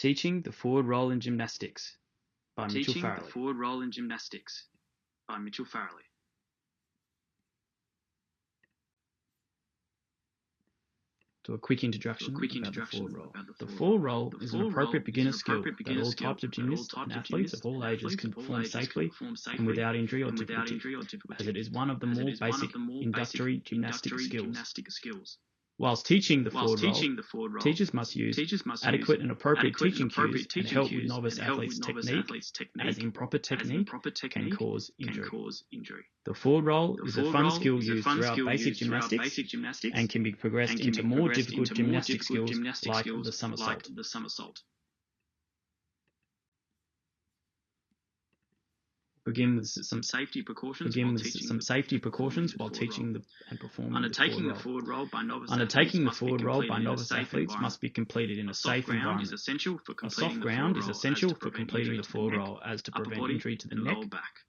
Teaching the Forward Roll in Gymnastics by Mitchell Teaching Farrelly. the Forward Roll in Gymnastics by Mitchell Farrelly. To a quick introduction about the forward roll. The forward roll is an appropriate beginner skill that all types of gymnasts and athletes of all ages can perform safely and without injury or difficulty, as it is one of the more basic introductory gymnastic skills. Whilst teaching the forward roll, teachers must use adequate and appropriate teaching cues and help with novice athletes' technique, as improper technique can cause injury. The forward roll is a fun skill used throughout basic gymnastics and can be progressed into more difficult gymnastic skills like the somersault. Begin with some safety precautions while teaching and performing Undertaking the forward roll by novice athletes must be completed in a safe environment. A soft ground is essential for completing the forward roll as to prevent injury to the neck,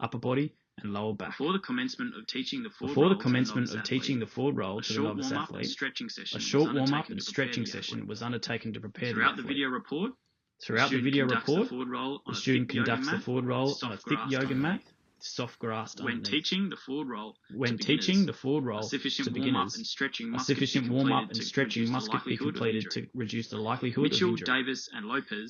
upper body, and lower back. Before the commencement of teaching the forward roll to the novice athlete, a short warm-up and stretching session was undertaken to prepare the athlete. Throughout the video report, the student conducts the forward roll on a thick yoga mat, soft grass underneath. When teaching the forward roll to beginners, a sufficient warm-up and stretching must be completed to reduce the likelihood of injury.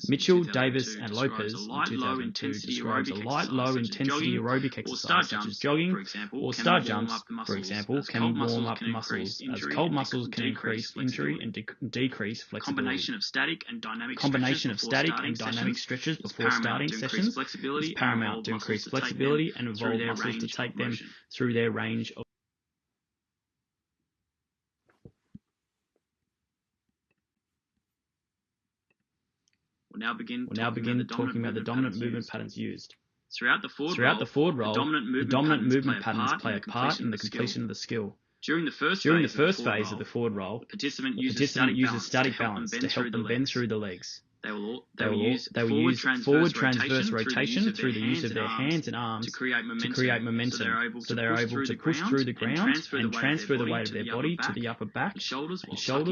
Mitchell, Davis and Lopez in 2002 describes a light, low-intensity aerobic exercise such as jogging or star jumps, for example, can warm up the muscles, as cold muscles can increase injury and decrease flexibility. Combination of static and dynamic stretches before starting sessions is paramount to increase flexibility and involve muscles to take them through their range of. We'll now begin talking about the dominant movement patterns used. Throughout the forward roll, the dominant movement patterns play a part in the completion of the skill. During the first phase of the forward roll, the participant uses static balance to help them bend through the legs. They will use forward transverse rotation through the use of their hands and arms to create momentum, so they are able to push through the ground and transfer the weight of their body to the upper back and shoulders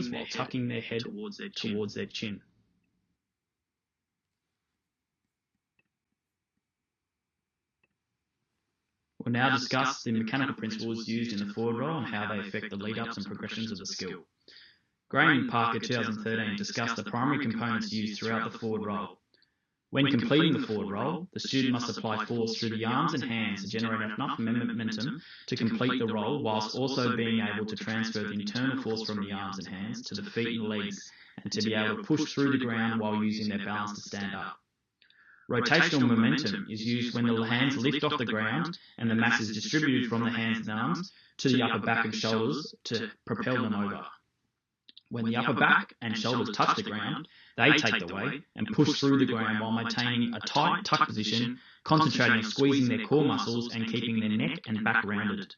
while tucking their head towards their chin. We'll now discuss the mechanical principles used in the forward roll and how they affect the lead-ups and progressions of the skill. Graham and Parker 2013 discussed the primary components used throughout the forward roll. When completing the forward roll, the student must apply force through the arms and hands to generate enough momentum to complete the roll, whilst also being able to transfer the internal force from the arms and hands to the feet and legs, and to be able to push through the ground while using their balance to stand up. Rotational momentum is used when the hands lift off the ground and the mass is distributed from the hands and arms to the upper back and shoulders to propel them over. When the upper back and shoulders touch the ground, they take the weight and push through the ground while maintaining a tight tuck position, concentrating on squeezing their core muscles and keeping their neck and back rounded.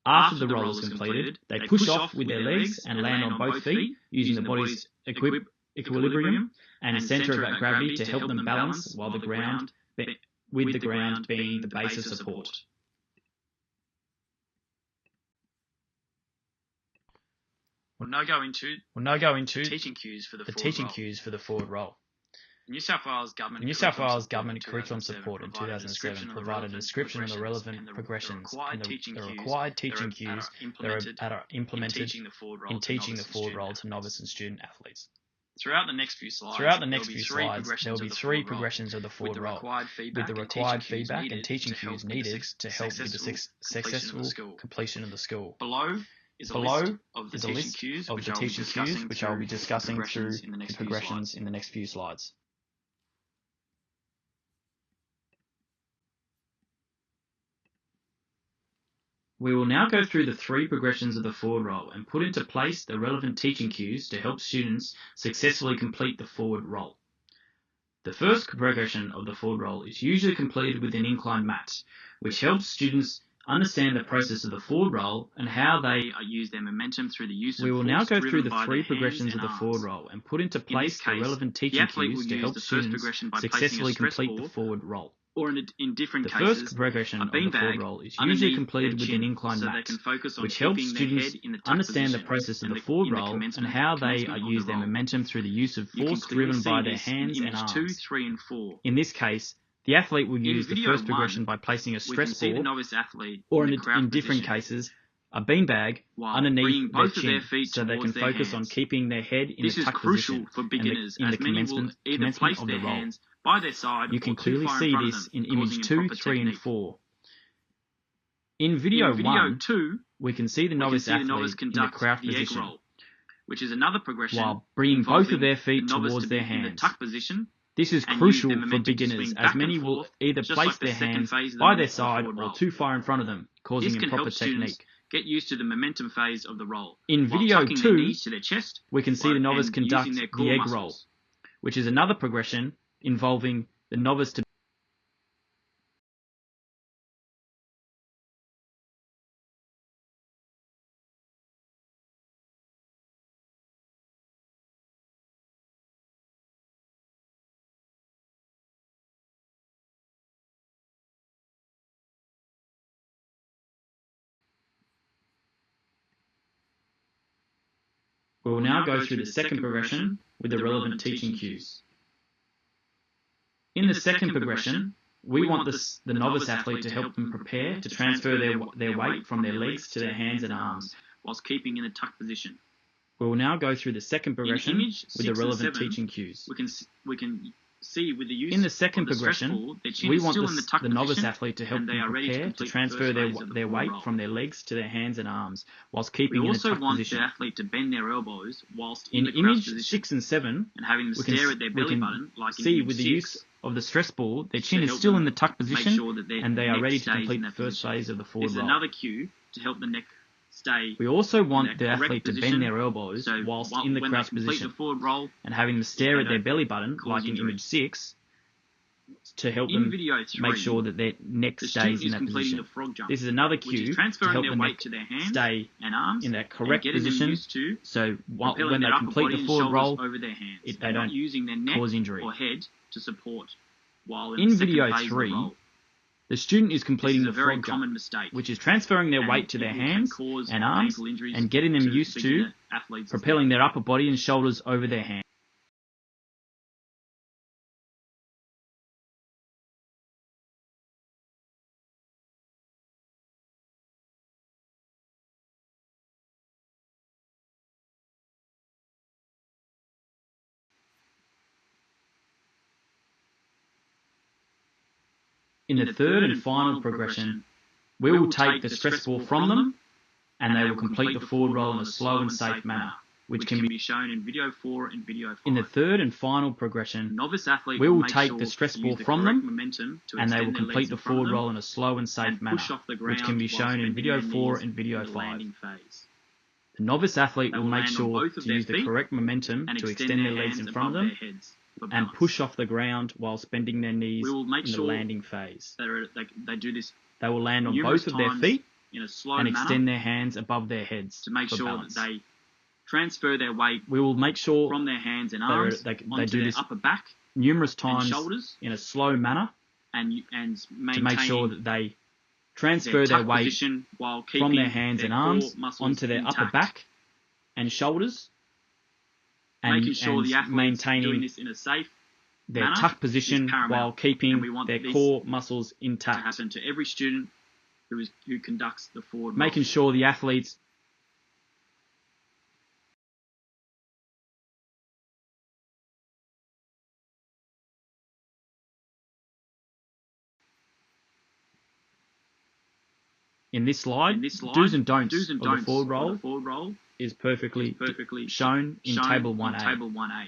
After the roll is completed, they push off with their legs and land on both feet, using the body's equilibrium and centre of gravity to help them balance while with the ground being the base of support. We'll now go into teaching cues for the forward roll. The New South Wales Government Curriculum Support in 2007 provided a description of the relevant progressions and the required teaching cues that are implemented in teaching the forward roll to novice and student athletes. Throughout the next few slides, there will be three progressions of the forward roll, with the required feedback and teaching cues needed to help with the successful completion of the skill. Below is a list of the teaching cues which I will be discussing through the progressions in the next few slides. We will now go through the three progressions of the forward roll and put into place the relevant teaching cues to help students successfully complete the forward roll. The first progression of the forward roll is usually completed with an inclined mat, which helps students understand the process of the forward roll and how they use their momentum through the use of We will now go through the three progressions of the forward roll and put into place the relevant teaching cues to help students successfully complete the forward roll. Or in different the cases, first progression of the forward roll is usually completed with an incline max, which helps students understand the process of the forward roll and how they use their momentum through the use of force driven by their hands and arms. 2, 3, and 4. In this case, the athlete will use the first progression by placing a stress ball, or in different cases, a beanbag underneath their chin so they can focus on keeping their head in the tuck position in the commencement of the roll. By their side, you can clearly see this in image 2, 3, and 4. In video 1, we can see the novice athlete in the crouch position, which is another progression, while bringing both of their feet towards their hands. This is crucial for beginners, as many will either place their hands by their side or too far in front of them, causing improper technique. Get used to the momentum phase of the roll. In video 2, we can see the novice conduct the egg roll, which is another progression involving the novice to We will now go through the second progression with the relevant teaching cues. In the second progression, we want the novice athlete to help them prepare to transfer their weight from their legs to their hands and arms, whilst keeping in the tuck position. We will now go through the second progression with the relevant teaching cues. We can see with the use in the second of the progression, ball, we want the novice athlete to help them prepare to transfer their weight from their legs to their hands and arms, whilst keeping in the tuck position. We also want the athlete to bend their elbows whilst in the image position, 6 and 7, and having them stare at their belly button, like in see image with the 6, use of the stress ball, their chin is still in the tuck position, and they are ready to complete the first position. phase of the forward This is roll. another cue to help the neck stay. We also want the athlete to position, bend their elbows whilst in the crouch position, the forward roll, and having them stare at their belly button, like in image 6, to help them make sure that their neck stays in that position. This is another cue to help the neck stay in that correct position, so when they complete the forward roll, they don't using their neck cause injury. or head to support. While in video 3, the student is completing the very frog common jump, mistake, which is transferring their weight to their hands and arms and getting them used to propelling their upper body and shoulders over their hands. In the third and final progression, we will take the stress ball from them, and they will complete the forward roll in a slow and safe manner, which can be shown in video 4 and video 5. In the third and final progression, novice athlete we will take the stress ball from them, and they will complete the forward roll in a slow and safe manner, which can be shown in video 4 and video 5. The novice athlete will make sure to use the correct momentum to extend their legs in front of them and push off the ground whilst bending their knees in the landing phase. They do this. They will land on both of their feet and extend manner their hands above their heads to make for sure balance. that they transfer their weight We will make sure from their hands and arms they onto do their this upper back numerous and times shoulders, in a slow manner and to make sure that they transfer their weight while from their hands and arms onto their intact. upper back and shoulders, and, making sure the athlete's maintaining doing this in a safe their manner tuck position is paramount. while And we keeping want their this core muscles to intact. happen to every student who conducts the forward roll. Making sure the athletes in this slide, do's and don'ts of the forward roll is perfectly shown in Table 1A.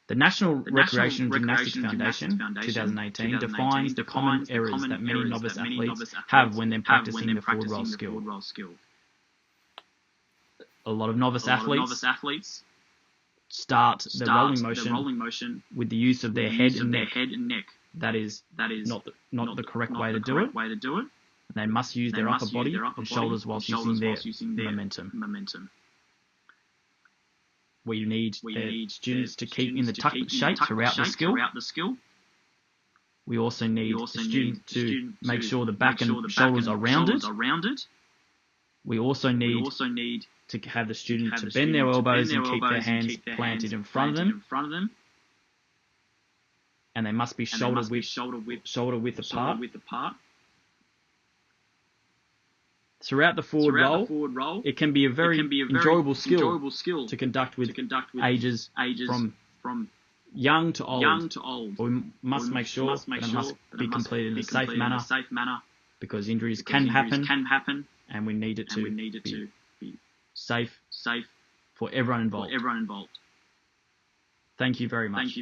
The National Recreation Gymnastics Foundation 2018 defines the common errors that many novice athletes have when they're practicing the forward roll skill. A lot of novice athletes start the rolling motion with the use of their head and neck. That is not the correct way to do it. They must use their upper body and shoulders whilst using their momentum. We need students to keep in the tuck shape throughout the skill. We also need the student to make sure the back and shoulders are rounded. We also need to have the student to bend their elbows and keep their hands planted in front of them. And they must be shoulder width apart. Throughout the forward roll, it can be a very enjoyable skill to conduct with ages from young to old. But we must make sure that it must be completed in a safe manner, because injuries can happen, and we need it to be safe for everyone involved. Thank you very much.